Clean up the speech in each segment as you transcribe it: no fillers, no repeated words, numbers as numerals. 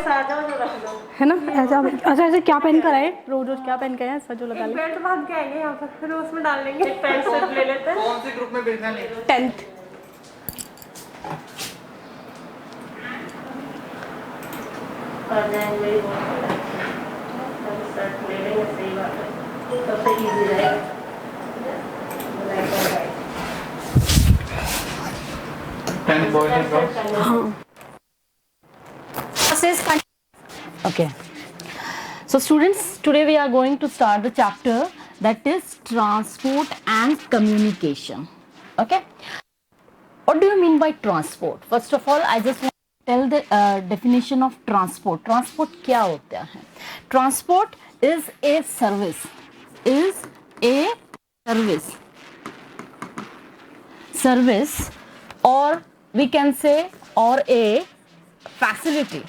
है ना ऐसा। अच्छा ऐसे क्या पहन कर आए, रोज रोज क्या पहन के आए, ऐसा जो लगा ले। बेल्ट बांध के आएंगे यहाँ पर, फिर उसमें डाल लेंगे। एक पैंट शर्ट ले लेते हैं। कौन से ग्रुप में भेजना नहीं? 10th। ले लेंगे, सही बात है, सबसे इजी रहेगा। Okay. So students, today we are going to start the chapter that is transport and communication. Okay. What do you mean by transport? First of all, I just want to tell the definition of transport. Transport क्या होता है? Transport is a service. Is a service. Service, or we can say, or a facility.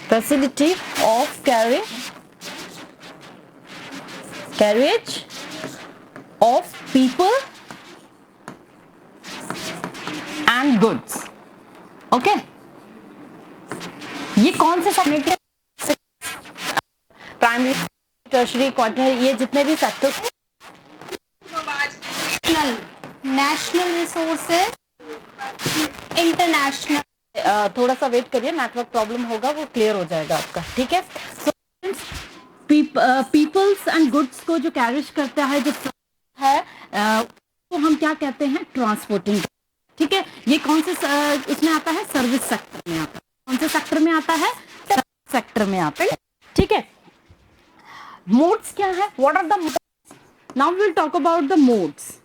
Facility of carriage of people and goods. Okay. ये कौन से sector? Primary, tertiary, quaternary, ये जितने भी sector. National resources, international. थोड़ा सा wait करिए, network problem होगा, वो क्लियर हो जाएगा आपका, ठीक है। सो पीपल्स एंड गुड्स को जो कैरिज करता है, जो है तो हम क्या कहते हैं? ट्रांसपोर्टिंग, ठीक है। ये कौन से उसमें आता है? सर्विस सेक्टर में आता है। कौन से सेक्टर में आता है? सर्विस सेक्टर में आता है, ठीक है। मोड्स क्या है? What are the modes? Now we will talk about the modes.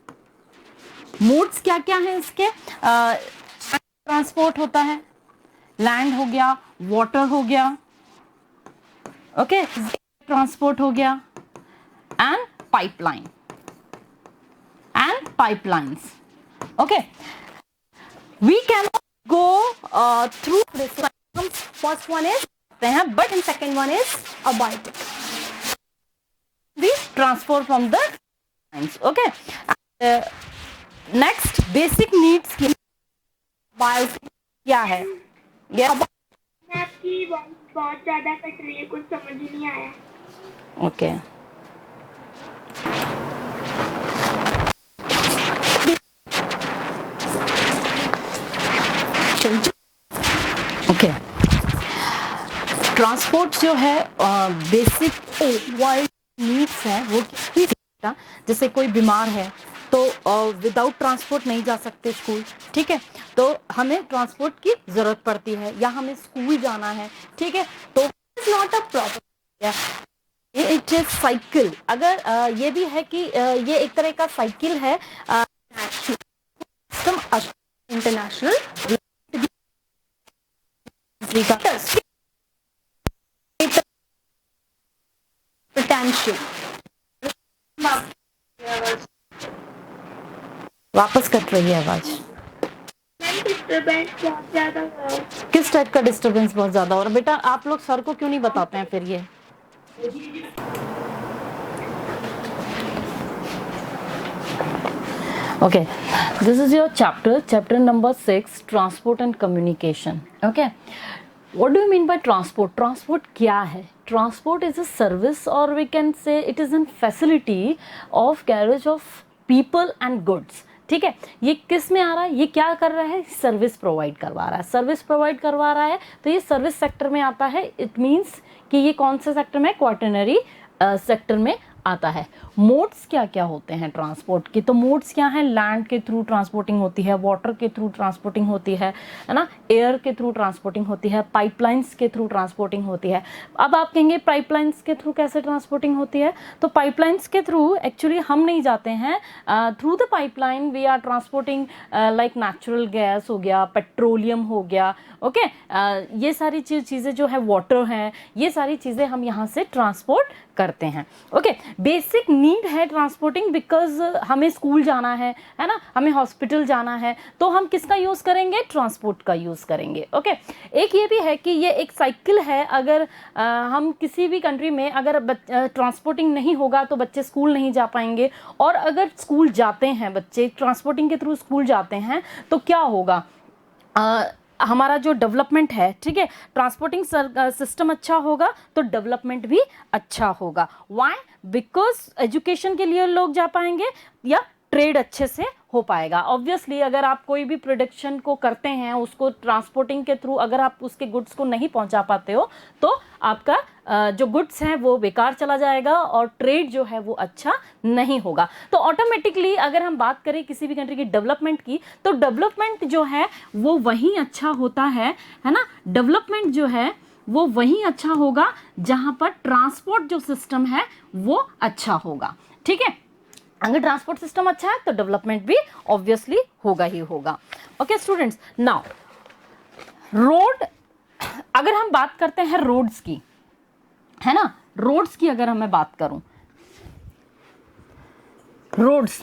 Modes क्या क्या है इसके? ट्रांसपोर्ट होता है, लैंड हो गया, वाटर हो गया, ओके, ट्रांसपोर्ट हो गया, and pipelines, okay. We can go through this. First one is but and second one is about we transfer from the lines, okay. Next, basic needs क्या है? आपकी बहुत ज्यादा कट रही है, कुछ समझ ही नहीं आया। ओके। ओके, ट्रांसपोर्ट जो है बेसिक वर्ल्ड नीड्स है, वो जैसे कोई बीमार है तो विदाउट ट्रांसपोर्ट नहीं जा सकते स्कूल, ठीक है, तो हमें ट्रांसपोर्ट की जरूरत पड़ती है, या हमें स्कूल जाना है, ठीक है, तो it's not a problem, it is cycle. अगर ये भी है कि ये एक तरह का साइकिल है, इंटरनेशनल पोटेंशियल। वापस कट रही है आवाज। डिस्टर्बेंस बहुत ज्यादा हो रहा है। किस टाइप का डिस्टर्बेंस बहुत ज्यादा हो रहा है? बेटा आप लोग सर को क्यों नहीं बताते हैं फिर ये? Okay, this is your chapter number 6, transport and communication. Okay, what do you mean by transport? Transport क्या है? ट्रांसपोर्ट इज अ सर्विस, और we can say it is an facility of carriage of people and goods, ठीक है। ये किस में आ रहा है? ये क्या कर रहा है? सर्विस प्रोवाइड करवा रहा है। सर्विस प्रोवाइड करवा रहा है तो ये सर्विस सेक्टर में आता है। इट मीन्स कि ये कौन से सेक्टर में? क्वार्टरनरी सेक्टर में आता है। मोड्स क्या क्या होते हैं ट्रांसपोर्ट की? तो मोड्स क्या है? लैंड के थ्रू ट्रांसपोर्टिंग होती है, वाटर के थ्रू ट्रांसपोर्टिंग होती है ना, एयर के थ्रू ट्रांसपोर्टिंग होती है, पाइपलाइंस के थ्रू ट्रांसपोर्टिंग होती है। अब आप कहेंगे पाइपलाइंस के थ्रू कैसे ट्रांसपोर्टिंग होती है? तो पाइपलाइंस के थ्रू एक्चुअली हम नहीं जाते हैं। Through the pipeline we are transporting like natural gas हो गया, पेट्रोलियम हो गया, ओके, ये सारी चीज़ें जो है, वाटर हैं, ये सारी चीज़ें हम यहाँ से ट्रांसपोर्ट करते हैं, ओके। बेसिक नीड है ट्रांसपोर्टिंग, बिकॉज हमें स्कूल जाना है ना, हमें हॉस्पिटल जाना है, तो हम किसका यूज़ करेंगे? ट्रांसपोर्ट का यूज़ करेंगे, ओके। एक ये भी है कि ये एक साइकिल है। अगर हम किसी भी कंट्री में अगर ट्रांसपोर्टिंग नहीं होगा तो बच्चे स्कूल नहीं जा पाएंगे, और अगर स्कूल जाते हैं बच्चे, ट्रांसपोर्टिंग के थ्रू स्कूल जाते हैं, तो क्या होगा? हमारा जो डेवलपमेंट है, ठीक है, ट्रांसपोर्टिंग सिस्टम अच्छा होगा तो डेवलपमेंट भी अच्छा होगा। व्हाई? बिकॉज एजुकेशन के लिए लोग जा पाएंगे या ट्रेड अच्छे से हो पाएगा। ऑब्वियसली अगर आप कोई भी प्रोडक्शन को करते हैं, उसको ट्रांसपोर्टिंग के थ्रू अगर आप उसके गुड्स को नहीं पहुंचा पाते हो तो आपका जो गुड्स हैं वो बेकार चला जाएगा और ट्रेड जो है वो अच्छा नहीं होगा। तो ऑटोमेटिकली अगर हम बात करें किसी भी कंट्री की डेवलपमेंट की, तो डेवलपमेंट जो है वो वहीं अच्छा होता है ना। डेवलपमेंट जो है वो वहीं अच्छा होगा जहां पर ट्रांसपोर्ट जो सिस्टम है वो अच्छा होगा, ठीक है। अगर ट्रांसपोर्ट सिस्टम अच्छा है तो डेवलपमेंट भी ऑब्वियसली होगा ही होगा। ओके स्टूडेंट्स, नाउ रोड, अगर हम बात करते हैं रोड्स की, है ना, रोड्स की अगर मैं बात करूं, रोड्स,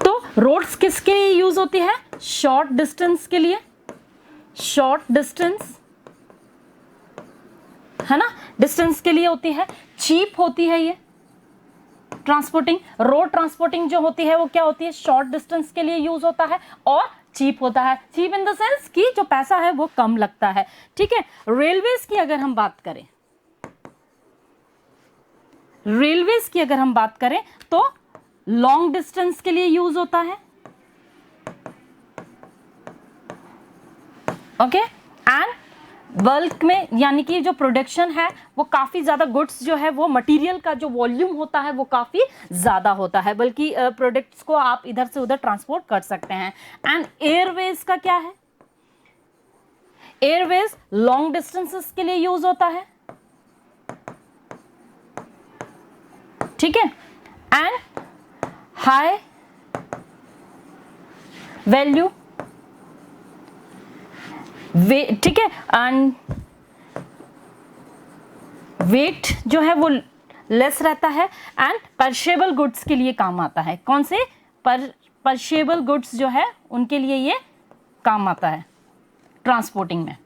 तो रोड्स किसके लिए यूज होती है? शॉर्ट डिस्टेंस के लिए, शॉर्ट डिस्टेंस, है ना, डिस्टेंस के लिए होती है। चीप होती है ये ट्रांसपोर्टिंग, रोड ट्रांसपोर्टिंग जो होती है वो क्या होती है? शॉर्ट डिस्टेंस के लिए यूज होता है और चीप होता है। चीप इन द सेंस कि जो पैसा है वो कम लगता है, ठीक है। रेलवेज की अगर हम बात करें, रेलवेज की अगर हम बात करें तो लॉन्ग डिस्टेंस के लिए यूज होता है, ओके। एंड बल्क में, यानी कि जो प्रोडक्शन है वो काफी ज्यादा, गुड्स जो है वो मटेरियल का जो वॉल्यूम होता है वो काफी ज्यादा होता है, बल्कि प्रोडक्ट्स को आप इधर से उधर ट्रांसपोर्ट कर सकते हैं। एंड एयरवेज का क्या है? एयरवेज लॉन्ग डिस्टेंसेस के लिए यूज होता है, ठीक है। एंड हाई वैल्यू, ठीक है, एंड वेट जो है वो लेस रहता है एंड परशेबल गुड्स के लिए काम आता है। कौन से? परशेबल गुड्स जो है उनके लिए ये काम आता है ट्रांसपोर्टिंग में,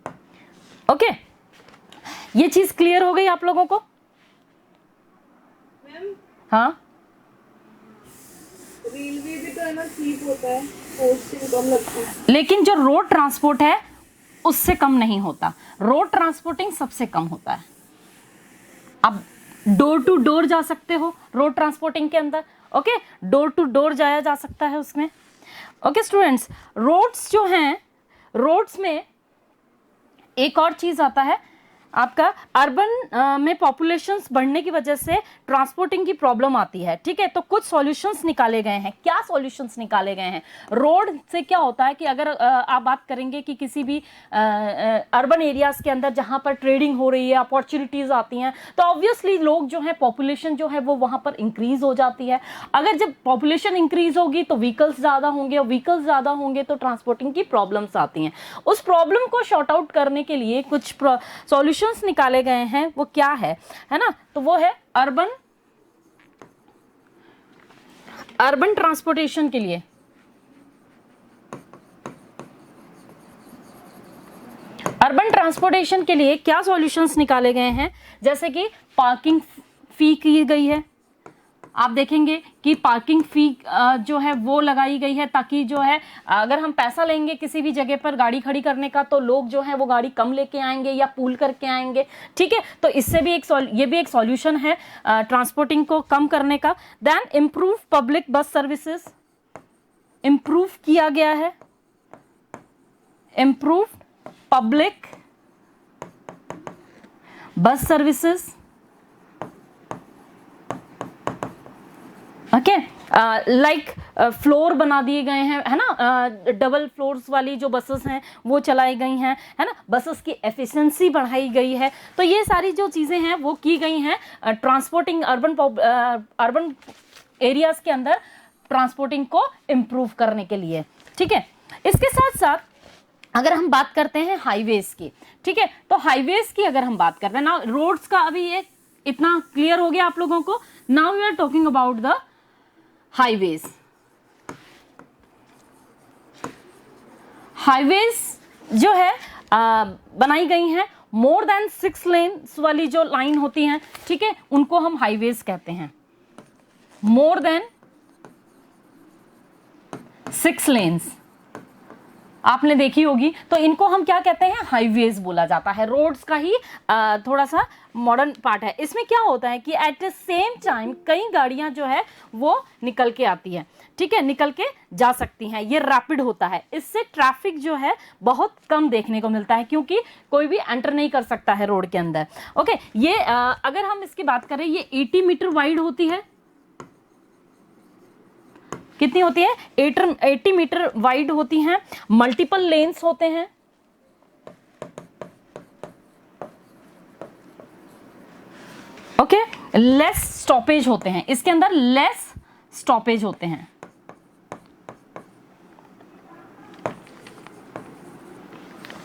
ओके। ये चीज क्लियर हो गई आप लोगों को? मैम हाँ, रेलवे भी तो है ना, चीप होता है, कॉस्ट कम लगती है। लेकिन जो रोड ट्रांसपोर्ट है उससे कम नहीं होता। रोड ट्रांसपोर्टिंग सबसे कम होता है। आप डोर टू डोर जा सकते हो रोड ट्रांसपोर्टिंग के अंदर, ओके, डोर टू डोर जाया जा सकता है उसमें, ओके स्टूडेंट्स। रोड्स जो हैं, रोड्स में एक और चीज आता है आपका, अर्बन में पॉपुलेशंस बढ़ने की वजह से ट्रांसपोर्टिंग की प्रॉब्लम आती है, ठीक है। तो कुछ सॉल्यूशंस निकाले गए हैं। क्या सॉल्यूशंस निकाले गए हैं? रोड से क्या होता है कि अगर आप बात करेंगे कि किसी भी अर्बन एरियाज के अंदर जहां पर ट्रेडिंग हो रही है, अपॉर्चुनिटीज आती हैं, तो ऑब्वियसली लोग जो है, पॉपुलेशन जो है वो वहां पर इंक्रीज हो जाती है। अगर जब पॉपुलेशन इंक्रीज होगी तो व्हीकल्स ज्यादा होंगे, और व्हीकल्स ज्यादा होंगे तो ट्रांसपोर्टिंग की प्रॉब्लम्स आती हैं। उस प्रॉब्लम को शॉर्ट आउट करने के लिए कुछ सॉल्यूशन निकाले गए हैं। वो क्या है ना, तो वो है अर्बन ट्रांसपोर्टेशन के लिए, अर्बन ट्रांसपोर्टेशन के लिए क्या सॉल्यूशंस निकाले गए हैं? जैसे कि पार्किंग फी की गई है। आप देखेंगे कि पार्किंग फी जो है वो लगाई गई है, ताकि जो है अगर हम पैसा लेंगे किसी भी जगह पर गाड़ी खड़ी करने का, तो लोग जो है वो गाड़ी कम लेके आएंगे या पूल करके आएंगे, ठीक है। तो इससे भी ये भी एक सॉल्यूशन है ट्रांसपोर्टिंग को कम करने का। Then improve public bus services, improve किया गया है, improve public bus services, okay. Like floor बना दिए गए हैं, है ना, डबल फ्लोर्स वाली जो बसेस हैं वो चलाई गई हैं, है ना, बसेस की एफिशिएंसी बढ़ाई गई है। तो ये सारी जो चीज़ें हैं वो की गई हैं ट्रांसपोर्टिंग अर्बन एरियाज के अंदर ट्रांसपोर्टिंग को इम्प्रूव करने के लिए, ठीक है। इसके साथ साथ अगर हम बात करते हैं हाईवेज की, ठीक है, तो हाईवेज की अगर हम बात करते हैं ना, रोड्स का अभी ये इतना क्लियर हो गया आप लोगों को। Now we are talking about the highways. Highways जो है बनाई गई हैं, मोर देन 6 लेन्स वाली जो लाइन होती हैं, ठीक है, उनको हम हाईवेज कहते हैं। मोर देन 6 लेन्स आपने देखी होगी। तो इनको हम क्या कहते हैं, हाईवेज बोला जाता है। रोड्स का ही थोड़ा सा मॉडर्न पार्ट है। इसमें क्या होता है कि एट द सेम टाइम कई गाड़ियां जो है वो निकल के आती है, ठीक है, निकल के जा सकती हैं। ये रैपिड होता है, इससे ट्रैफिक जो है बहुत कम देखने को मिलता है, क्योंकि कोई भी एंटर नहीं कर सकता है रोड के अंदर। ओके, ये अगर हम इसकी बात करें, ये 80 मीटर वाइड होती है। कितनी होती है, 80 मीटर वाइड होती हैं। मल्टीपल लेन्स होते हैं। ओके, लेस स्टॉपेज होते हैं, इसके अंदर लेस स्टॉपेज होते हैं।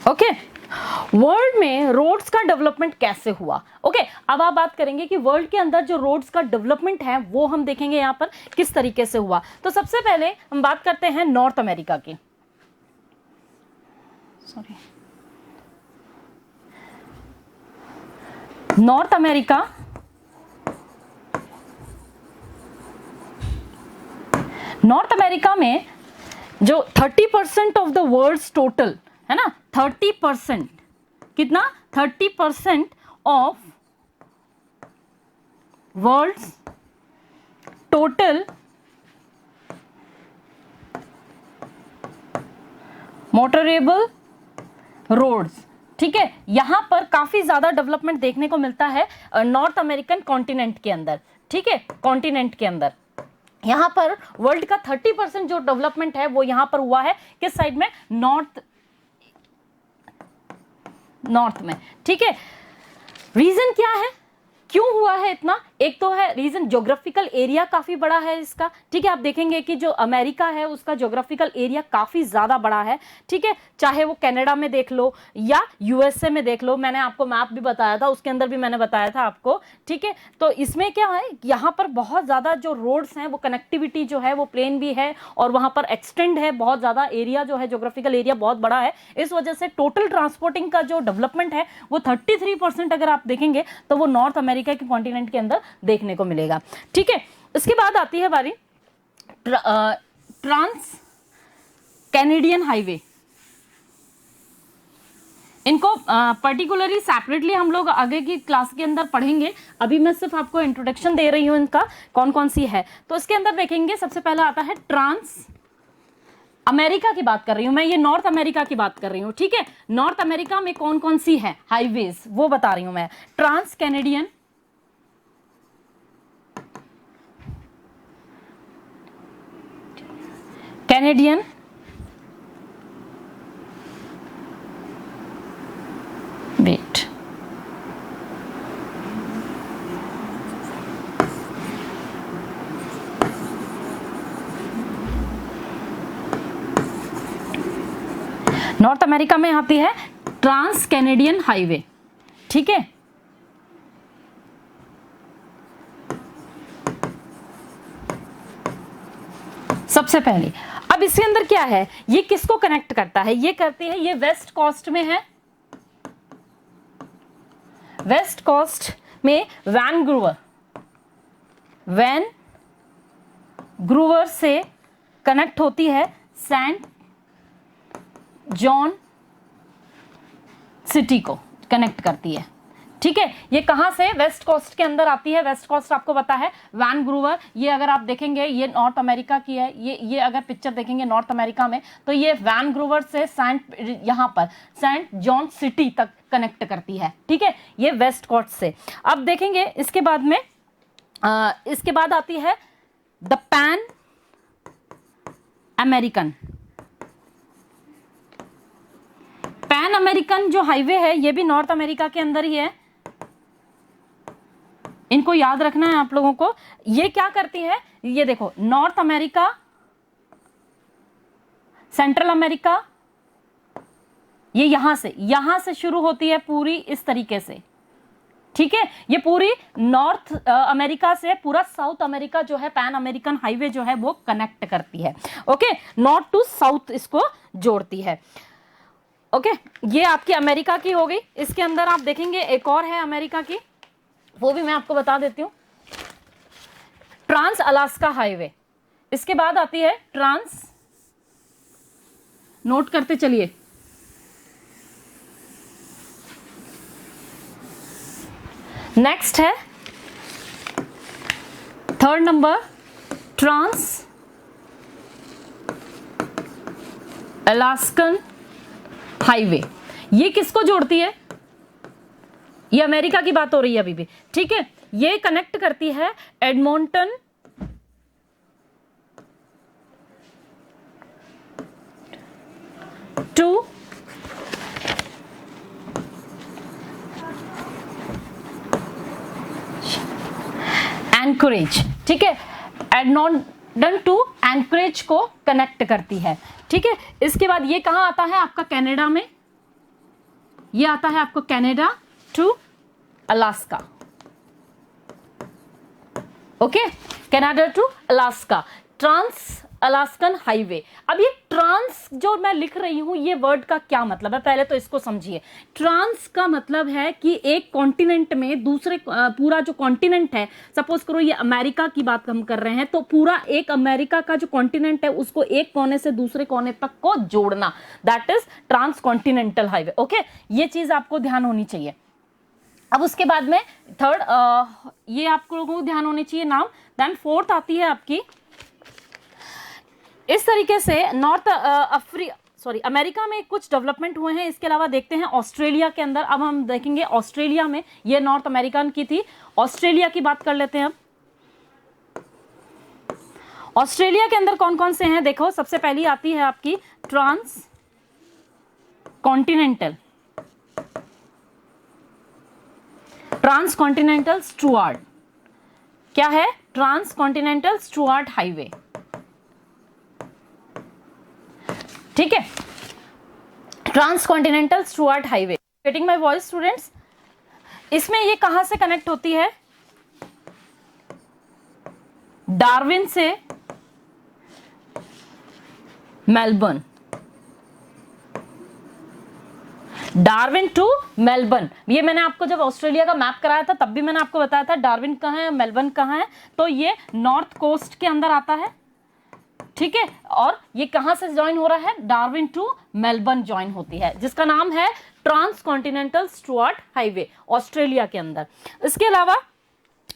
ओके, वर्ल्ड में रोड्स का डेवलपमेंट कैसे हुआ। ओके, अब आप बात करेंगे कि वर्ल्ड के अंदर जो रोड्स का डेवलपमेंट है वो हम देखेंगे यहां पर किस तरीके से हुआ। तो सबसे पहले हम बात करते हैं नॉर्थ अमेरिका की। सॉरी, नॉर्थ अमेरिका में जो 30% ऑफ द वर्ल्ड्स टोटल है ना, 30%, कितना, 30% of world's total motorable roads, ठीक है, यहां पर काफी ज्यादा डेवलपमेंट देखने को मिलता है नॉर्थ अमेरिकन कॉन्टिनेंट के अंदर, ठीक है, कॉन्टिनेंट के अंदर। यहां पर वर्ल्ड का 30% जो डेवलपमेंट है वो यहां पर हुआ है, किस साइड में, नॉर्थ में, ठीक है। रीजन क्या है, क्यों हुआ है इतना, एक तो है रीजन ज्योग्राफिकल एरिया काफी बड़ा है इसका, ठीक है। आप देखेंगे कि जो अमेरिका है उसका ज्योग्राफिकल एरिया काफी ज्यादा बड़ा है, ठीक है, चाहे वो कनाडा में देख लो या यूएसए में देख लो। मैंने आपको मैप भी बताया था, उसके अंदर भी मैंने बताया था आपको, ठीक है। तो इसमें क्या है, यहाँ पर बहुत ज्यादा जो रोड्स हैं वो कनेक्टिविटी जो है वो प्लेन भी है और वहां पर एक्सटेंड है, बहुत ज्यादा एरिया जो है, ज्योग्राफिकल एरिया बहुत बड़ा है। इस वजह से टोटल ट्रांसपोर्टिंग का जो डेवलपमेंट है वो 33% अगर आप देखेंगे तो वो नॉर्थ अमेरिका के कॉन्टिनेंट के अंदर देखने को मिलेगा, ठीक है। इसके बाद आती है बारी ट्रांस कैनेडियन हाईवे। इनको पर्टिकुलरली सेपरेटली हम लोग आगे की क्लास के अंदर पढ़ेंगे, अभी मैं सिर्फ आपको इंट्रोडक्शन दे रही हूं इनका कौन कौन सी है। तो इसके अंदर देखेंगे सबसे पहला आता है ट्रांस अमेरिका की बात कर रही हूं मैं, ये नॉर्थ अमेरिका की बात कर रही हूं, ठीक है। नॉर्थ अमेरिका में कौन कौन सी है हाईवेज वो बता रही हूं मैं। ट्रांस कैनेडियन वेट, नॉर्थ अमेरिका में आती है ट्रांस कैनेडियन हाईवे, ठीक है। सबसे पहले अब इसके अंदर क्या है, ये किसको कनेक्ट करता है, ये करती है, ये वेस्ट कोस्ट में है, वेस्ट कोस्ट में वैनकूवर से कनेक्ट होती है सेंट जॉन सिटी को कनेक्ट करती है, ठीक है। ये कहां से, वेस्ट कोस्ट के अंदर आती है। वेस्ट कोस्ट आपको पता है वैनकूवर, ये अगर आप देखेंगे ये नॉर्थ अमेरिका की है, ये अगर पिक्चर देखेंगे नॉर्थ अमेरिका में तो ये वैनकूवर से यहां पर सेंट जॉन सिटी तक कनेक्ट करती है, ठीक है, ये वेस्ट कोस्ट से। अब देखेंगे इसके बाद में इसके बाद आती है द पैन अमेरिकन जो हाईवे है ये भी नॉर्थ अमेरिका के अंदर ही है, इनको याद रखना है आप लोगों को। ये क्या करती है, ये देखो, नॉर्थ अमेरिका, सेंट्रल अमेरिका, ये यहां से शुरू होती है पूरी इस तरीके से, ठीक है। ये पूरी नॉर्थ अमेरिका से पूरा साउथ अमेरिका जो है पैन अमेरिकन हाईवे जो है वो कनेक्ट करती है, ओके, नॉर्थ टू साउथ इसको जोड़ती है, ओके। ये आपकी अमेरिका की हो गई। इसके अंदर आप देखेंगे एक और है अमेरिका की, वो भी मैं आपको बता देती हूं, ट्रांस अलास्का हाईवे। इसके बाद आती है ट्रांस नोट करते चलिए। नेक्स्ट है third number, trans Alaskan highway. ये किसको जोड़ती है? ये अमेरिका की बात हो रही है अभी भी, ठीक है। ये कनेक्ट करती है एडमोंटन टू एंकोरेज, ठीक है। एडमोंटन टू एंकोरेज को कनेक्ट करती है, ठीक है। इसके बाद ये कहां आता है आपका? कनाडा में। ये आता है आपको Canada to Alaska, okay, Canada to Alaska, trans Alaskan highway. अब ये ट्रांस जो मैं लिख रही हूं, ये वर्ड का क्या मतलब है, पहले तो इसको समझिए। ट्रांस का मतलब है कि एक कॉन्टिनेंट में दूसरे, पूरा जो कॉन्टिनेंट है, सपोज करो ये अमेरिका की बात हम कर रहे हैं, तो पूरा एक अमेरिका का जो कॉन्टिनेंट है उसको एक कोने से दूसरे कोने तक को जोड़ना, that is trans continental highway, okay. ये चीज आपको ध्यान होनी चाहिए। अब उसके बाद में थर्ड, ये आप लोगों को ध्यान होनी चाहिए नाम। देन फोर्थ आती है आपकी, इस तरीके से अमेरिका में कुछ डेवलपमेंट हुए हैं। इसके अलावा देखते हैं ऑस्ट्रेलिया के अंदर। अब हम देखेंगे ऑस्ट्रेलिया में, ये नॉर्थ अमेरिकन की थी, ऑस्ट्रेलिया की बात कर लेते हैं हम। ऑस्ट्रेलिया के अंदर कौन कौन से हैं देखो, सबसे पहली आती है आपकी ट्रांस कॉन्टिनेंटल स्टुअर्ट। क्या है? ट्रांस कॉन्टिनेंटल स्टुअर्ट हाईवे, ठीक है। Trans continental Stuart highway, getting my voice students? इसमें ये कहां से कनेक्ट होती है? डार्विन से मेलबर्न, डार्विन टू मेलबर्न। ये मैंने आपको जब ऑस्ट्रेलिया का मैप कराया था तब भी मैंने आपको बताया था डार्विन कहाँ है, मेलबर्न कहाँ है। तो ये नॉर्थ कोस्ट के अंदर आता है, ठीक है। और ये कहां से ज्वाइन हो रहा है? डार्विन टू मेलबर्न ज्वाइन होती है, जिसका नाम है trans continental Stuart highway, Australia के अंदर। इसके अलावा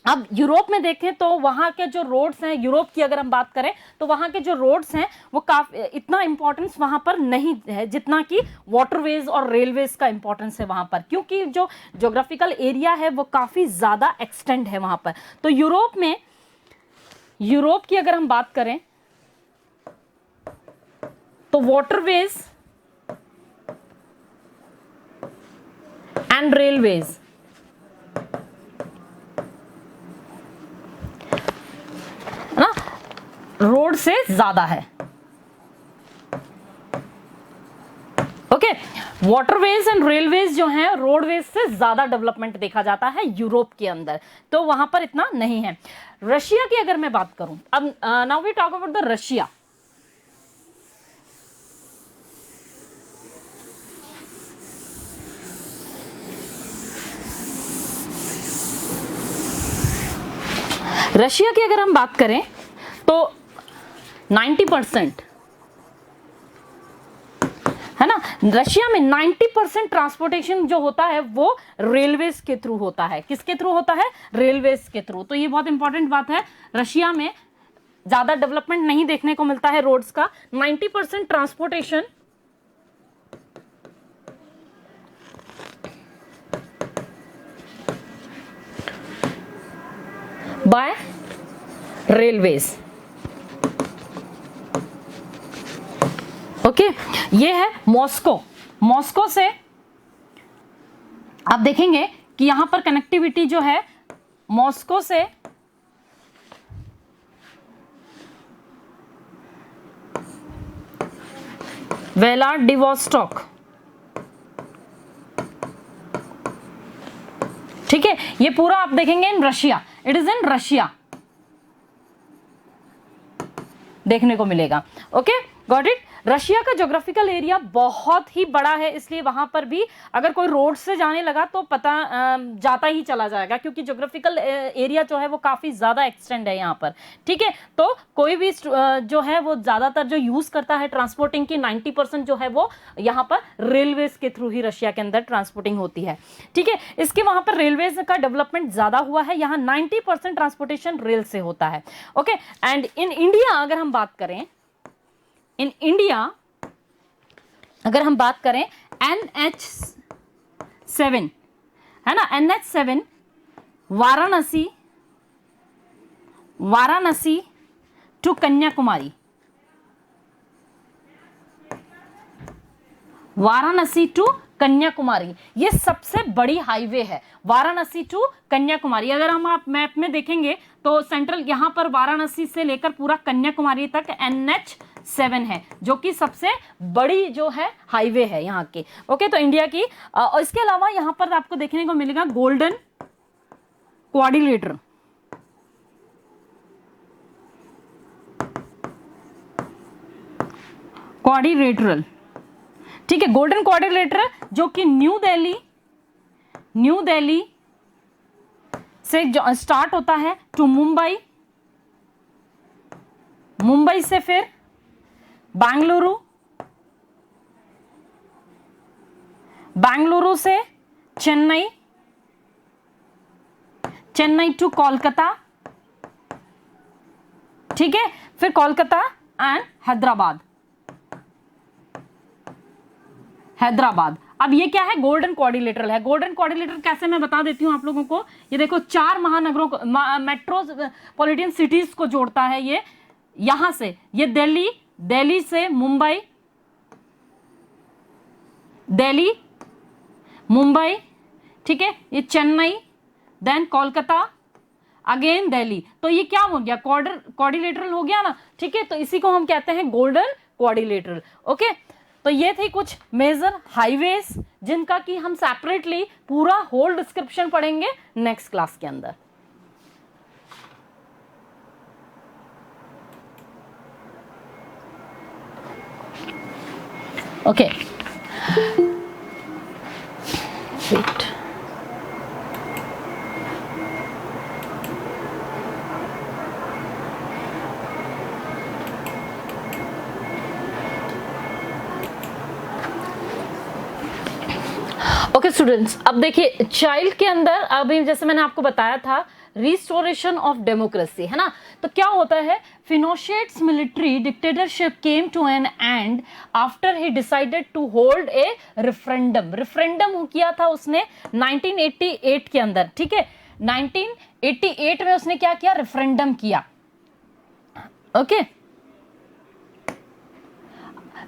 अब यूरोप में देखें तो वहां के जो रोड्स हैं, यूरोप की अगर हम बात करें तो वहां के जो रोड्स हैं वो काफी, इतना इंपॉर्टेंस वहां पर नहीं है जितना कि वाटरवेज और रेलवेज का इंपॉर्टेंस है वहां पर, क्योंकि जो ज्योग्राफिकल एरिया है वो काफी ज्यादा एक्सटेंड है वहां पर। तो यूरोप में, यूरोप की अगर हम बात करें तो वाटरवेज एंड रेलवेज, ना, रोड से ज्यादा है, ओके। वाटरवेज एंड रेलवेज जो हैं, रोडवेज से ज्यादा डेवलपमेंट देखा जाता है यूरोप के अंदर, तो वहां पर इतना नहीं है। रशिया की अगर मैं बात करूं, अब now we talk about the Russia. Russia की अगर हम बात करें तो 90%, है ना, रशिया में 90% ट्रांसपोर्टेशन जो होता है वो रेलवेज के थ्रू होता है। किसके थ्रू होता है? रेलवेज के थ्रू। तो ये बहुत इंपॉर्टेंट बात है, रशिया में ज्यादा डेवलपमेंट नहीं देखने को मिलता है रोड्स का। 90% ट्रांसपोर्टेशन बाय रेलवेज, ओके। ये है मॉस्को। मॉस्को से आप देखेंगे कि यहां पर कनेक्टिविटी जो है मॉस्को से व्लादिवोस्टॉक, ठीक है। ये पूरा आप देखेंगे in Russia, it is in Russia देखने को मिलेगा, ओके। Got it. रशिया का ज्योग्राफिकल एरिया बहुत ही बड़ा है, इसलिए वहां पर भी अगर कोई रोड से जाने लगा तो पता जाता ही चला जाएगा, क्योंकि ज्योग्राफिकल एरिया जो है वो काफी ज्यादा एक्सटेंड है यहाँ पर। ठीक है, तो कोई भी जो है वो ज्यादातर जो यूज करता है ट्रांसपोर्टिंग की 90% जो है वो यहाँ पर रेलवेज के थ्रू ही रशिया के अंदर ट्रांसपोर्टिंग होती है। ठीक है, इसके वहां पर रेलवेज का डेवलपमेंट ज्यादा हुआ है, यहाँ 90% ट्रांसपोर्टेशन रेल से होता है। ओके, एंड इन इंडिया अगर हम बात करें, इन इंडिया अगर हम बात करें NH7 है ना, NH7 Varanasi to Kanyakumari, Varanasi to Kanyakumari, ये सबसे बड़ी हाईवे है, वाराणसी टू कन्याकुमारी। अगर हम आप मैप में देखेंगे तो सेंट्रल यहां पर वाराणसी से लेकर पूरा कन्याकुमारी तक NH7 है, जो कि सबसे बड़ी जो है हाईवे है यहाँ की। ओके, तो इंडिया की। और इसके अलावा यहां पर आपको देखने को मिलेगा गोल्डन क्वाड्रिलेटरल, ठीक है, गोल्डन क्वाड्रिलेटरल जो कि न्यू दिल्ली से स्टार्ट होता है टू मुंबई, मुंबई से फिर बेंगलुरु, बेंगलुरु से चेन्नई, चेन्नई टू कोलकाता, ठीक है, फिर कोलकाता एंड हैदराबाद। अब ये क्या है, गोल्डन क्वाड्रिलेटरल है। गोल्डन क्वाड्रिलेटरल कैसे, मैं बता देती हूं आप लोगों को। ये देखो 4 महानगरों को, मेट्रोपॉलिटन सिटीज को जोड़ता है ये, यहां से ये दिल्ली से मुंबई, मुंबई, ठीक है, ये चेन्नई, देन कोलकाता, अगेन दिल्ली। तो ये क्या हो गया, क्वाड्रिलेटरल हो गया ना। ठीक है, तो इसी को हम कहते हैं गोल्डन क्वाड्रिलेटरल। ओके, तो ये थे कुछ मेजर हाईवेज जिनका कि हम सेपरेटली पूरा होल डिस्क्रिप्शन पढ़ेंगे नेक्स्ट क्लास के अंदर। ओके, वेट, ओके स्टूडेंट्स, अब देखिए चाइल्ड के अंदर, अभी जैसे मैंने आपको बताया था रिस्टोरेशन ऑफ डेमोक्रेसी, है ना। तो क्या होता है, Pinochet's military dictatorship came to an end after he decided to hold a referendum किया था उसने 1988 के अंदर। ठीक है, 1988 में उसने क्या किया, रेफरेंडम किया। Okay,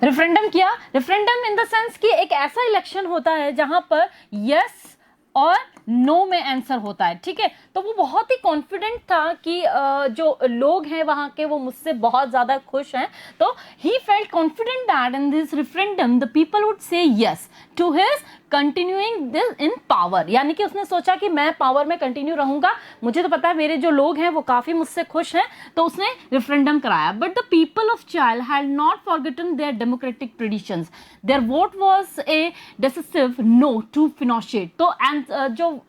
referendum in the sense कि एक ऐसा इलेक्शन होता है जहां पर यस और नो में आंसर होता है। ठीक है, तो वो बहुत ही कॉन्फिडेंट था कि जो लोग हैं वहां के वो मुझसे बहुत ज्यादा खुश हैं, तो he felt confident that in this referendum the people would say yes to his continuing this in power, यानी कि उसने सोचा कि मैं पावर में कंटिन्यू रहूंगा, मुझे तो पता है मेरे जो लोग हैं वो काफी मुझसे खुश हैं, तो उसने रेफरेंडम कराया। But the people of Chile had not forgotten their democratic traditions, their vote was a decisive no to Pinochet. तो जो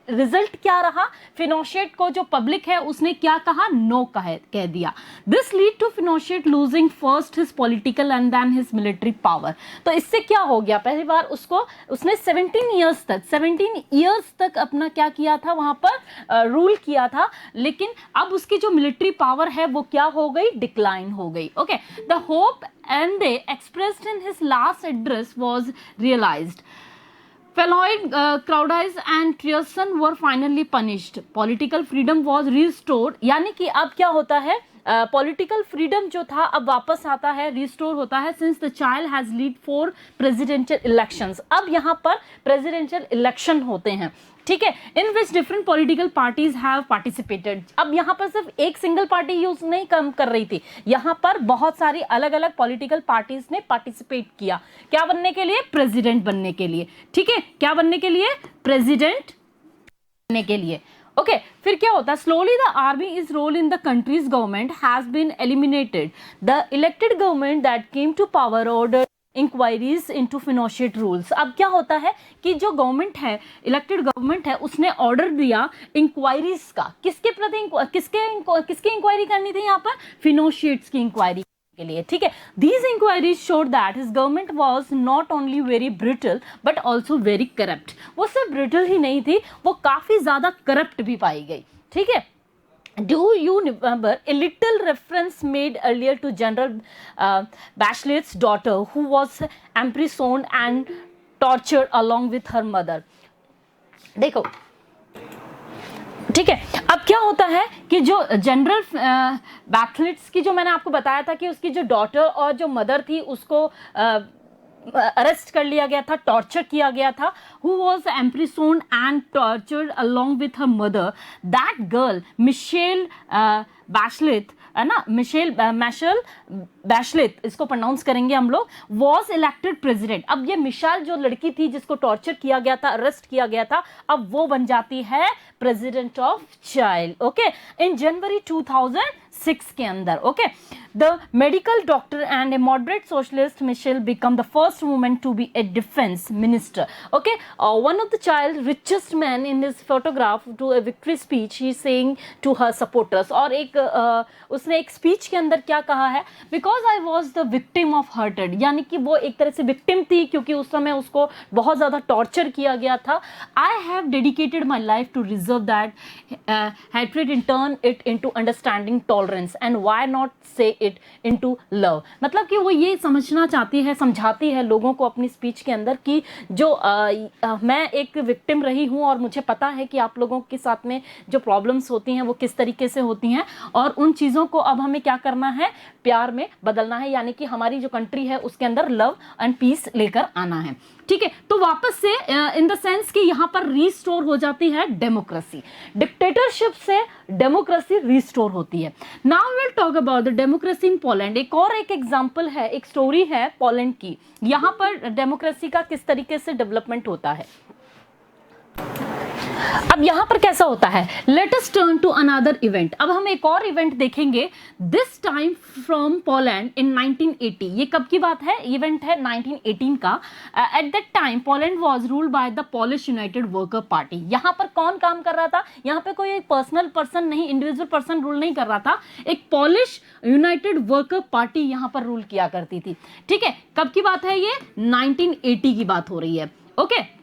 रिजल्ट क्या रहा, फिनोशेट को जो पब्लिक है उसने क्या कहा, नो कह दिया। This lead to Pinochet losing first his political and then his military power. तो इससे क्या हो गया, पहली बार उसने 17 इयर्स तक अपना क्या किया था, वहां पर रूल किया था, लेकिन अब उसकी जो मिलिट्री पावर है वो क्या हो गई, डिक्लाइन हो गई। Okay, the hope and they expressed in his last address was realised. Feloid, Crowdice and Trierson were finally punished. Political freedom was restored. यानी कि अब क्या होता है, पॉलिटिकल फ्रीडम जो था अब वापस आता है, रिस्टोर होता है, since the Chile has lead 4 presidential elections. अब यहाँ पर प्रेसिडेंशियल इलेक्शन होते हैं, ठीक है, in which different political parties have participated. अब यहाँ पर सिर्फ एक सिंगल पार्टी यूज नहीं कम कर रही थी, यहाँ पर बहुत सारी अलग अलग पॉलिटिकल पार्टीज ने पार्टिसिपेट किया। क्या बनने के लिए, प्रेसिडेंट बनने के लिए। ठीक है, क्या बनने के लिए, प्रेसिडेंट बनने के लिए। ओके फिर क्या होता है, slowly the army is role in the countries government has been eliminated, the elected government that came to power order inquiries into Pinochet rules. अब क्या होता है कि जो गवर्नमेंट है, इलेक्टेड गवर्नमेंट है, उसने ऑर्डर दिया इंक्वायरीज का, किसके प्रति, किसकी इंक्वायरी करनी थी यहाँ पर, फिनोशिएट्स की इंक्वायरी के लिए, ठीक है। These inquiries showed that his government was not only very brittle but also very corrupt. वो सिर्फ ब्रिटल ही नहीं थी, वो काफी ज्यादा करप्ट भी पाई गई, ठीक है। Do you remember a little reference made earlier to General Bachelet's daughter who was imprisoned and tortured along with her mother? देखो, ठीक है। अब क्या होता है कि जो जनरल बैचलेट्स की, जो मैंने आपको बताया था कि उसकी जो डॉटर और जो मदर थी उसको अरेस्ट कर लिया गया था, टॉर्चर किया गया था, who was imprisoned and tortured along with her mother. That girl, Michelle Bachelet, है ना, मिशेल बैशलेट इसको प्रोनाउंस करेंगे हम लोग, वॉज इलेक्टेड प्रेसिडेंट। अब ये मिशाल जो लड़की थी जिसको टॉर्चर किया गया था, अरेस्ट किया गया था, अब वो बन जाती है president of child, okay, in जनवरी 2006 के अंदर, okay. The medical doctor and a moderate socialist Michelle become the first woman to be a defence minister, okay. One of the child richest man in his photograph to a victory speech he saying to her supporters. और एक उसने एक speech के अंदर क्या कहा है, because I was the victim of hurted, यानी कि वो एक तरह से विक्टिम थी क्योंकि उस समय उसको बहुत ज़्यादा टॉर्चर किया गया था। I have dedicated my life to reserve that hatred and turn it into understanding, tolerance and why not say it into love। मतलब कि वो ये समझना चाहती है, समझाती है लोगों को अपनी स्पीच के अंदर कि जो मैं एक विक्टिम रही हूँ और मुझे पता है कि आप लोगों के साथ में जो प्रॉब्लम्स होती हैं वो किस तरीके से होती हैं, और उन चीज़ों को अब हमें क्या करना है, प्यार में बदलना है, यानी कि हमारी जो कंट्री है उसके अंदर लव एंड पीस लेकर आना है, ठीक है। तो वापस से इन द सेंस कि यहाँ पर रीस्टोर हो जाती है डेमोक्रेसी, डिक्टेटरशिप से डेमोक्रेसी रीस्टोर होती है। Now will talk about the democracy in Poland. एक एग्जांपल है, एक स्टोरी है पोलैंड की, यहाँ पर डेमोक्रेसी का किस तरीके से डेवलपमेंट होता है। अब यहां पर कैसा होता है, let us turn to another event. अब हम एक और इवेंट देखेंगे, this time from Poland in 1980। ये कब की बात है, इवेंट है 1918 का। At that time Poland was ruled by the Polish United worker party. यहां पर कौन काम कर रहा था, यहां पे कोई एक पर्सनल पर्सन नहीं, इंडिविजुअल पर्सन रूल नहीं कर रहा था, एक पोलिश यूनाइटेड वर्कर पार्टी यहां पर रूल किया करती थी, ठीक है। कब की बात है, ये 1980 की बात हो रही है, okay.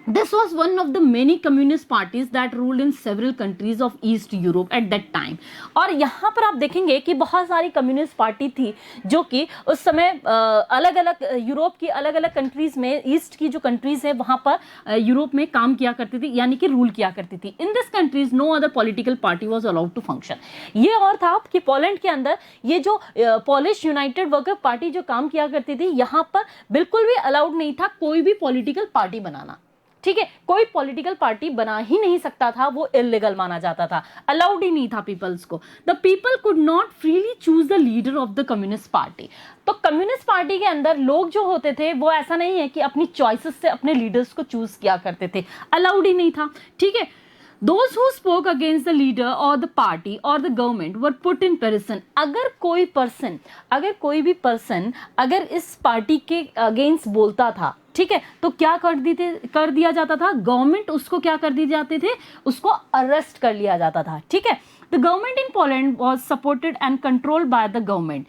This was one of the many communist parties that ruled in several countries of East Europe at that time। और यहाँ पर आप देखेंगे कि बहुत सारी कम्युनिस्ट पार्टी थी जो कि उस समय अलग अलग यूरोप की अलग अलग कंट्रीज में, ईस्ट की जो कंट्रीज है वहाँ पर यूरोप में काम किया करती थी, यानी कि रूल किया करती थी। In this countries no other political party was allowed to function. ये और था कि पोलैंड के अंदर ये जो पोलिश यूनाइटेड वर्कर पार्टी जो काम किया करती थी, यहाँ पर बिल्कुल भी अलाउड नहीं था कोई भी पॉलिटिकल पार्टी बनाना, ठीक है। कोई पॉलिटिकल पार्टी बना ही नहीं सकता था, वो इलीगल माना जाता था, अलाउड ही नहीं था पीपल्स को। The people could not freely choose the leader of the communist party. तो कम्युनिस्ट पार्टी के अंदर लोग जो होते थे वो ऐसा नहीं है कि अपनी चॉइसेस से अपने लीडर्स को चूज किया करते थे, अलाउड ही नहीं था, ठीक है। Those who spoke against the leader or the party or the government were put in prison। अगर कोई भी पर्सन अगर इस पार्टी के अगेंस्ट बोलता था, ठीक है, तो क्या कर दिया जाता था, गवर्नमेंट उसको क्या कर दिए जाते थे, उसको अरेस्ट कर लिया जाता था, ठीक है। The government in Poland was supported and controlled by the government.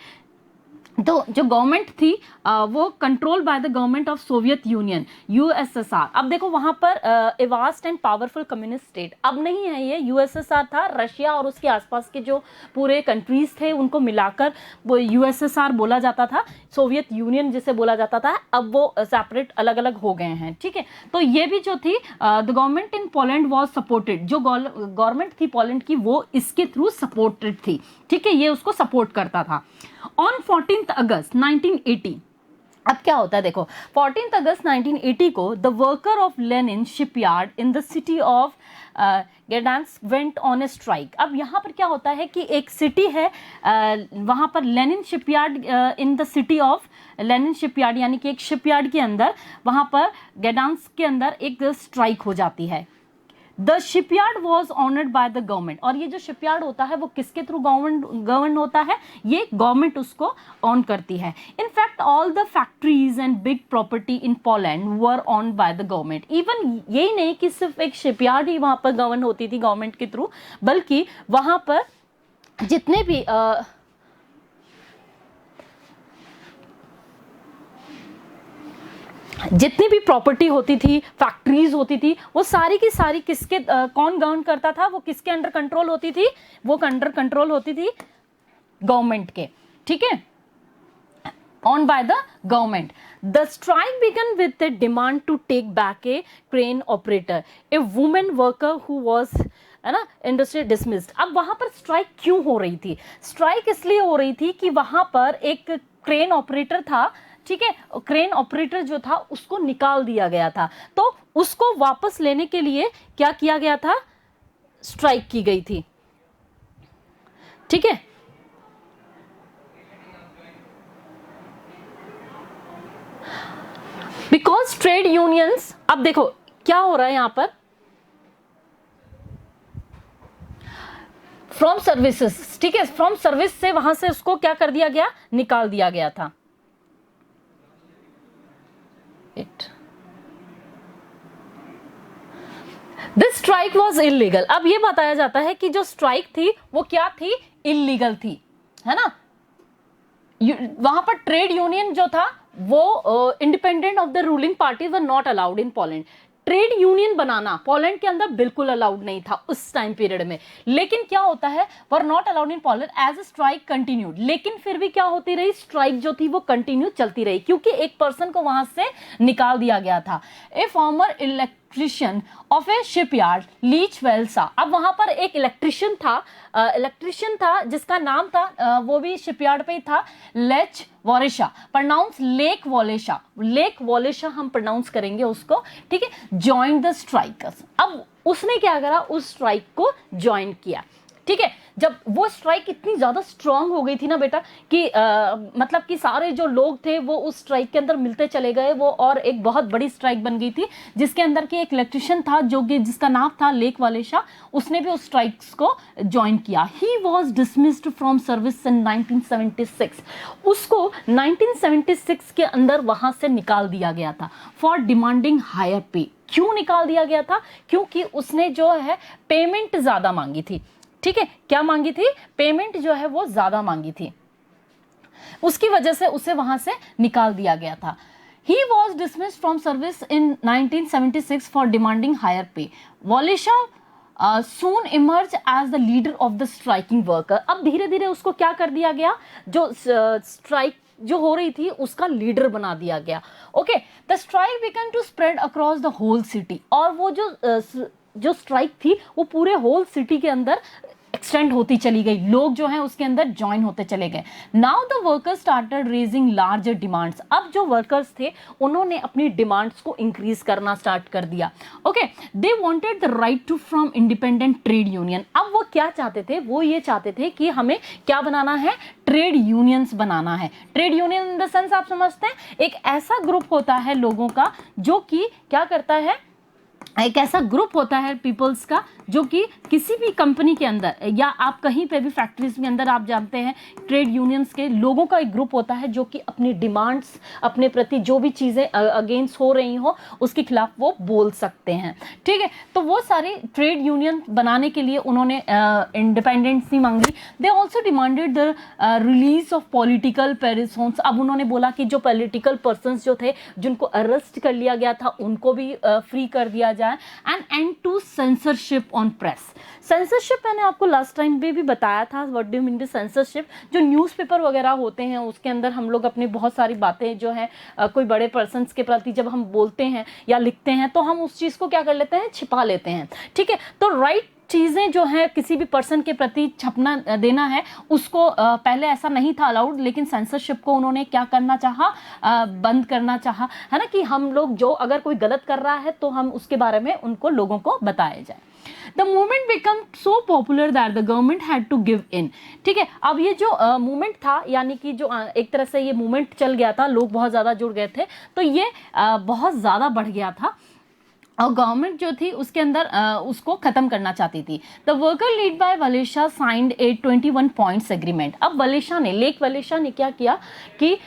तो जो गवर्नमेंट थी वो control by the government of Soviet union, USSR. अब देखो वहां पर a vast and powerful communist state अब नहीं है, ये यूएसएसआर था, रशिया और उसके आसपास के जो पूरे कंट्रीज थे उनको मिलाकर वो यूएसएसआर बोला जाता था, सोवियत यूनियन जिसे बोला जाता था, अब वो सेपरेट अलग अलग हो गए हैं, ठीक है। तो ये भी जो थी the government in Poland was supported, जो गवर्नमेंट थी पोलैंड की वो इसके थ्रू सपोर्टेड थी, ठीक है, ये उसको सपोर्ट करता था। ऑन 14 अगस्त 1980, अब क्या होता है देखो, 14 अगस्त 1980 को the worker of Lenin shipyard in the city of Gdansk went on a strike. अब यहाँ पर क्या होता है कि एक सिटी है वहाँ पर Lenin shipyard, in the city of Lenin shipyard, यानी कि एक शिपयार्ड के अंदर वहाँ पर गेडांस्क के अंदर एक स्ट्राइक हो जाती है। The shipyard was honoured bye the government, और ये जो शिपयार्ड होता है वो किसके थ्रू गवर्न होता है, ये गवर्नमेंट उसको ऑन करती है। In fact all the factories and big property in Poland were on by the government. Even यही नहीं कि सिर्फ एक शिपयार्ड ही वहां पर गवर्न होती थी गवर्नमेंट के थ्रू, बल्कि वहां पर जितने भी जितनी भी प्रॉपर्टी होती थी, फैक्ट्रीज होती थी, वो सारी की सारी किसके कौन गवर्न करता था, वो किसके अंडर कंट्रोल होती थी, वो अंडर कंट्रोल होती थी गवर्नमेंट के, ठीक है, on by the government. The strike began with the demand to take back a crane operator, a women worker who was, है ना, इंडस्ट्री डिसमिस्ड। अब वहां पर स्ट्राइक क्यों हो रही थी? स्ट्राइक इसलिए हो रही थी कि वहां पर एक क्रेन ऑपरेटर था, ठीक है, क्रेन ऑपरेटर जो था उसको निकाल दिया गया था, तो उसको वापस लेने के लिए क्या किया गया था, स्ट्राइक की गई थी, ठीक है। बिकॉज ट्रेड यूनियंस, अब देखो क्या हो रहा है यहां पर, फ्रॉम सर्विसेज, ठीक है, फ्रॉम सर्विस से वहां से उसको क्या कर दिया गया, निकाल दिया गया था। This strike was illegal. अब ये बताया जाता है कि जो स्ट्राइक थी वो क्या थी, इलीगल थी, है ना। वहां पर ट्रेड यूनियन जो था वो independent of the ruling party were not allowed in Poland. Trade union banana Poland के अंदर बिल्कुल अलाउड नहीं था उस टाइम पीरियड में, लेकिन क्या होता है, were not allowed in Poland as a strike continued. लेकिन फिर भी क्या होती रही, स्ट्राइक जो थी वो कंटिन्यू चलती रही, क्योंकि एक पर्सन को वहां से निकाल दिया गया था। A former electrician of a shipyard Lech Walesa. अब वहां पर एक इलेक्ट्रिशियन था जिसका नाम था वो भी शिपयार्ड पे ही था, लेच वॉलेशा, प्रोनाउंस लेक वॉलेशा, लेक वॉलेशा हम प्रोनाउंस करेंगे उसको, ठीक है, जॉइन द स्ट्राइकर्स। अब उसने क्या करा, उस स्ट्राइक को ज्वाइन किया, ठीक है। जब वो स्ट्राइक इतनी ज्यादा स्ट्रांग हो गई थी ना बेटा कि मतलब कि सारे जो लोग थे वो उस स्ट्राइक के अंदर मिलते चले गए, वो और एक बहुत बड़ी स्ट्राइक बन गई थी, जिसके अंदर की एक इलेक्ट्रिशियन था जो कि जिसका नाम था लेक वालेशा, उसने भी उस स्ट्राइक्स को ज्वाइन किया। He was dismissed from service in 1976। उसको 1976 के अंदर वहां से निकाल दिया गया था फॉर डिमांडिंग हायर पे। क्यों निकाल दिया गया था, क्योंकि उसने जो है पेमेंट ज्यादा मांगी थी, ठीक है, क्या मांगी थी, पेमेंट जो है वो ज्यादा मांगी थी, उसकी वजह से उसे वहां से निकाल दिया गया था। He was dismissed from service in 1976 for demanding higher pay. Walisha soon emerged as the leader of the striking worker. अब धीरे धीरे उसको क्या कर दिया गया, जो स्ट्राइक जो हो रही थी उसका लीडर बना दिया गया। Okay, the strike began to spread across the whole city, और वो जो स्ट्राइक थी वो पूरे होल सिटी के अंदर एक्सटेंड होती चली गई, लोग जो हैं उसके अंदर ज्वाइन होते चले गए। Now the workers started raising larger demands. अब जो वर्कर्स थे उन्होंने अपनी डिमांड्स को इंक्रीज करना स्टार्ट कर दिया। Okay, they wanted the right to from independent trade union. अब वो क्या चाहते थे, वो ये चाहते थे कि हमें क्या बनाना है, ट्रेड यूनियंस बनाना है। Trade union in the sense आप समझते हैं, एक ऐसा ग्रुप होता है लोगों का जो कि क्या करता है, एक ऐसा ग्रुप होता है पीपल्स का जो कि किसी भी कंपनी के अंदर या आप कहीं पे भी फैक्ट्रीज के अंदर आप जानते हैं, ट्रेड यूनियंस के लोगों का एक ग्रुप होता है जो कि अपनी डिमांड्स, अपने प्रति जो भी चीज़ें अगेंस्ट हो रही हो उसके खिलाफ वो बोल सकते हैं, ठीक है। तो वो सारे ट्रेड यूनियन बनाने के लिए उन्होंने इंडिपेंडेंसी मांगी। They also demanded the release of political prisoners. अब उन्होंने बोला कि जो पॉलिटिकल पर्सनस जो थे जिनको अरेस्ट कर लिया गया था उनको भी फ्री कर दिया जाए। And and to censorship on press. Censorship मैंने आपको लास्ट टाइम भी बताया था, what do you mean by censorship. जो न्यूज़पेपर वगैरह होते हैं उसके अंदर हम लोग अपनी बहुत सारी बातें जो है कोई बड़े पर्सन्स के प्रति जब हम बोलते हैं या लिखते हैं तो हम उस चीज़ को क्या कर लेते हैं, छिपा लेते हैं, ठीक है। तो राइट चीज़ें जो है किसी भी पर्सन के प्रति छपना देना है उसको पहले ऐसा नहीं था अलाउड, लेकिन सेंसरशिप को उन्होंने क्या करना चाहा, बंद करना चाहा, है ना, कि हम लोग जो अगर कोई गलत कर रहा है तो हम उसके बारे में उनको लोगों को बताया जाए। The movement become so popular that the government had to give in, ठीक है। अब ये जो मूवमेंट था, यानी कि जो एक तरह से ये मूवमेंट चल गया था, लोग बहुत ज़्यादा जुड़ गए थे, तो ये बहुत ज़्यादा बढ़ गया था और गवर्नमेंट जो थी उसके अंदर उसको खत्म करना चाहती थी। The worker lead by Walesa signed a 21 points agreement. अब वलेशा ने, लेक वलेशा ने क्या किया कि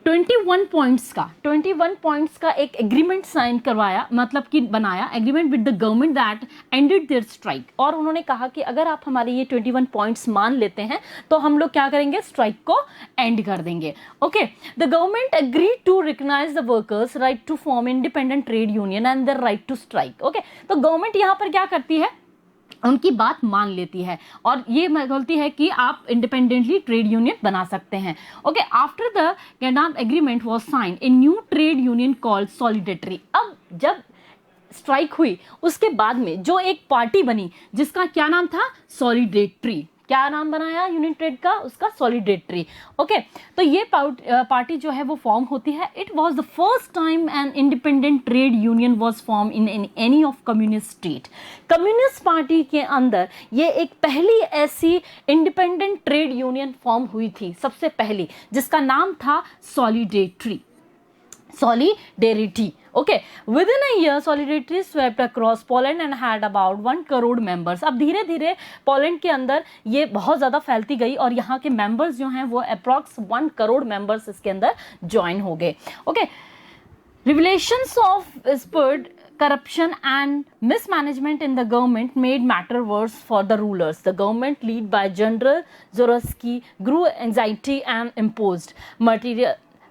21 पॉइंट्स का एक एग्रीमेंट साइन करवाया, मतलब कि बनाया agreement with the government that ended their strike. और उन्होंने कहा कि अगर आप हमारे ये 21 पॉइंट्स मान लेते हैं तो हम लोग क्या करेंगे, स्ट्राइक को एंड कर देंगे। Okay, the government agreed to recognise the workers right to form independent trade union and their right to strike. Okay, तो गवर्नमेंट यहाँ पर क्या करती है, उनकी बात मान लेती है और ये बोलती है कि आप इंडिपेंडेंटली ट्रेड यूनियन बना सकते हैं। Okay, after the Gdansk agreement was signed a new trade union called Solidarity. अब जब स्ट्राइक हुई उसके बाद में जो एक पार्टी बनी जिसका क्या नाम था, सॉलिडेटरी। क्या नाम बनाया यूनियन ट्रेड का, उसका सॉलिडेटरी। ओके, तो ये पार्टी जो है वो फॉर्म होती है। It was the first time an independent trade union was form in any of communist state. Communist party के अंदर ये एक पहली ऐसी इंडिपेंडेंट ट्रेड यूनियन फॉर्म हुई थी, सबसे पहली, जिसका नाम था सॉलिडेटरी, solidarity. Okay, within a year solidarity swept across Poland and had about 1 crore members. अब धीरे धीरे पोलैंड के अंदर ये बहुत ज़्यादा फैलती गई और यहाँ के मेंबर्स जो हैं वो अप्रॉक्स 1 करोड़ मेंबर्स इसके अंदर ज्वाइन हो गए। Okay, revelations of spurred corruption and mismanagement in the government made matter worse for the rulers. The government led by General Zoroarsky grew anxiety and imposed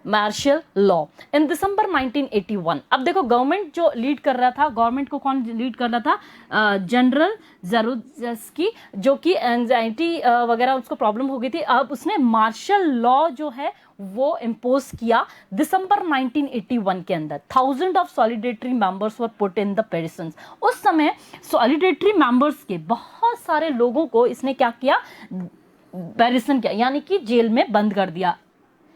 martial law in December 1981। अब देखो government जो lead कर रहा था, government को कौन lead कर रहा था, जनरल ज़रोस्की, जो कि एंजाइटी वगैरह उसको प्रॉब्लम हो गई थी। अब उसने मार्शल लॉ जो है वो इम्पोज किया दिसंबर 1981 के अंदर। Thousand of सॉलिडेटरी members were put in the prisons. उस समय सॉलिडेटरी मेंबर्स के बहुत सारे लोगों को इसने क्या किया, बैरिसन किया, यानी कि जेल में बंद कर दिया,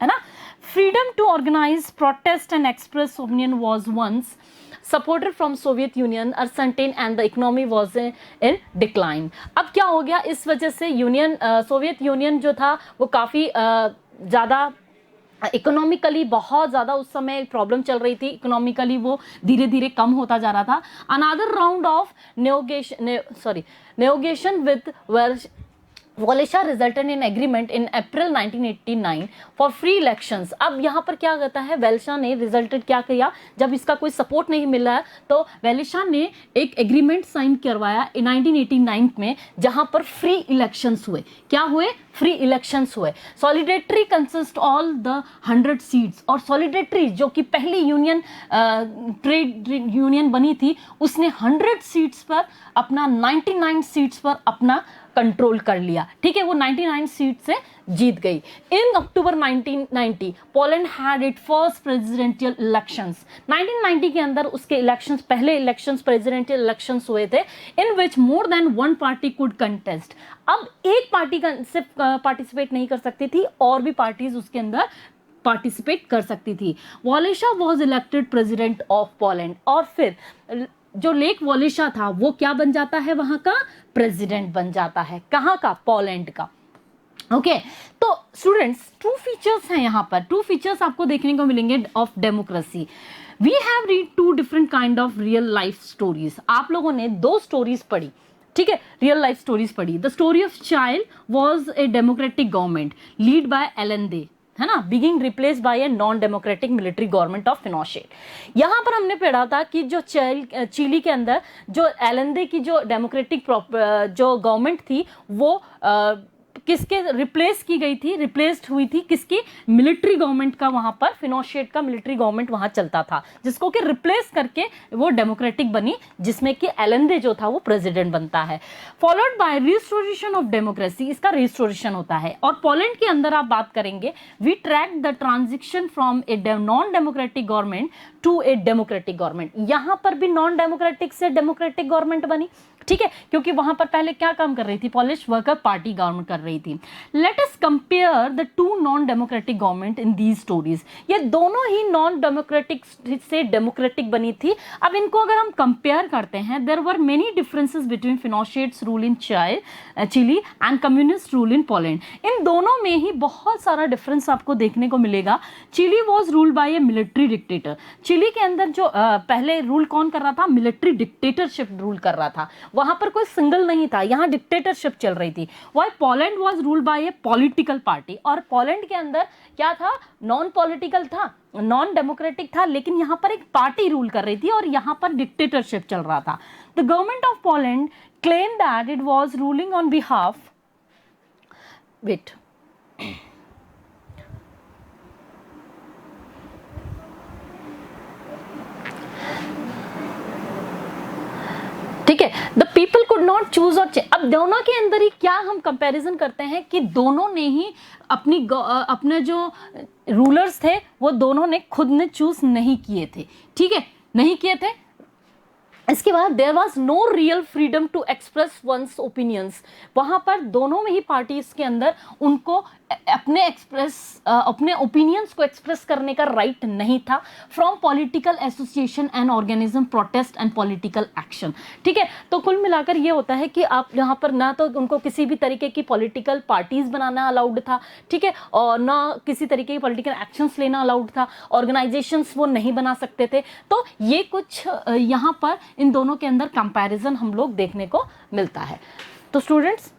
है ना। Freedom to organize, protest and express opinion was once supported from Soviet Union uncertain and the economy was in decline। अब क्या हो गया, इस वजह से सोवियत यूनियन जो था वो काफ़ी ज़्यादा इकोनॉमिकली बहुत ज़्यादा उस समय प्रॉब्लम चल रही थी, इकोनॉमिकली वो धीरे धीरे कम होता जा रहा था। Another round of negotiation with Walesa resulted in agreement in April 1989 for free elections. अब यहाँ पर क्या कहता है, वेलेशा ने रिजल्टेड क्या किया, जब इसका कोई सपोर्ट नहीं मिला है तो वेलेशा ने एक एग्रीमेंट साइन करवाया 1989 में, जहाँ पर फ्री इलेक्शंस हुए। क्या हुए, फ्री इलेक्शंस हुए। सॉलिडेटरी कंसिस्ट ऑल द 100 सीट्स। और सॉलिडेटरी जो कि पहली यूनियन ट्रेड यूनियन बनी थी, उसने 100 सीट्स पर अपना 99 सीट्स पर अपना कंट्रोल कर लिया। ठीक है, वो 99 सीट से जीत गई। इन अक्टूबर 1990 Poland had it first presidential elections. 1990 के अंदर उसके इलेक्शंस, पहले इलेक्शंस प्रेसिडेंशियल इलेक्शंस हुए थे, in which more than one party could contest. अब एक पार्टी का सिर्फ पार्टिसिपेट नहीं कर सकती थी, और भी पार्टीज उसके अंदर पार्टिसिपेट कर सकती थी। Walesa was elected president of Poland. और फिर जो लेक वॉलेशा था वो क्या बन जाता है, वहां का प्रेसिडेंट बन जाता है। कहाँ का, पोलैंड का। ओके, तो स्टूडेंट्स 2 फीचर्स हैं यहाँ पर, 2 फीचर्स आपको देखने को मिलेंगे of democracy. We have read 2 different kind of real life stories. आप लोगों ने 2 स्टोरीज पढ़ी, ठीक है, रियल लाइफ स्टोरीज पढ़ी। The story of Chile was a democratic government lead by Allende, है ना, being replace by a non democratic military government of Pinochet. यहाँ पर हमने पढ़ा था कि जो चिली के अंदर जो एलेंदे की जो डेमोक्रेटिक जो गवर्नमेंट थी वो किसके रिप्लेस की गई थी, रिप्लेस्ड हुई थी किसकी, मिलिट्री गवर्नमेंट का। वहां पर फिनोशेट का मिलिट्री गवर्नमेंट वहां चलता था, जिसको कि रिप्लेस करके वो डेमोक्रेटिक बनी, जिसमें कि एलेंदे जो था वो प्रेसिडेंट बनता है। Followed by restoration of democracy, इसका रिस्टोरेशन होता है। और पोलैंड के अंदर आप बात करेंगे, we track the transition from a non democratic government to a democratic government. यहां पर भी नॉन डेमोक्रेटिक से डेमोक्रेटिक गवर्नमेंट बनी, ठीक है, क्योंकि वहां पर पहले क्या काम कर रही थी, पोलिश वर्कर पार्टी गवर्नमेंट कर रही गई थी। Let us compare the two non democratic government in these stories. ये दोनों ही नॉन डेमोक्रेटिक से डेमोक्रेटिक बनी थी। अब इनको अगर हम कंपेयर करते हैं, there were many differences between Pinochet's rule in Chile and communist rule in Poland. इन दोनों में ही बहुत सारा डिफरेंस आपको देखने को मिलेगा। Chile was ruled by a military dictator. Chile के अंदर जो पहले रूल कौन कर रहा था, मिलिट्री डिक्टेटरशिप रूल कर रहा था, वहां पर कोई सिंगल नहीं था, यहाँ डिक्टेटरशिप चल रही थी। Why Poland was ruled by a political party, और पोलैंड के अंदर क्या था, नॉन पॉलिटिकल था, नॉन डेमोक्रेटिक था, लेकिन यहाँ पर एक पार्टी रूल कर रही थी और यहाँ पर डिक्टेटरशिप चल रहा था। The government of Poland claim that it was ruling on behalf ठीक है, the people could not choose और चेंज। अब दोनों के अंदर ही क्या हम कंपैरिजन करते हैं कि दोनों ने ही अपने जो रूलर्स थे वो दोनों ने खुद ने चूज नहीं किए थे, ठीक है, नहीं किए थे। इसके बाद there was no real freedom to express one's opinions. वहां पर दोनों में ही पार्टीज के अंदर उनको अपने ओपिनियंस को एक्सप्रेस करने का राइट नहीं था। From political association and organism, protest and political action, ठीक है। तो कुल मिलाकर ये होता है कि आप यहाँ पर ना तो उनको किसी भी तरीके की पॉलिटिकल पार्टीज बनाना अलाउड था, ठीक है, और ना किसी तरीके की पॉलिटिकल एक्शंस लेना अलाउड था, ऑर्गेनाइजेशंस वो नहीं बना सकते थे। तो ये कुछ यहाँ पर इन दोनों के अंदर कंपैरिजन हम लोग देखने को मिलता है। तो स्टूडेंट्स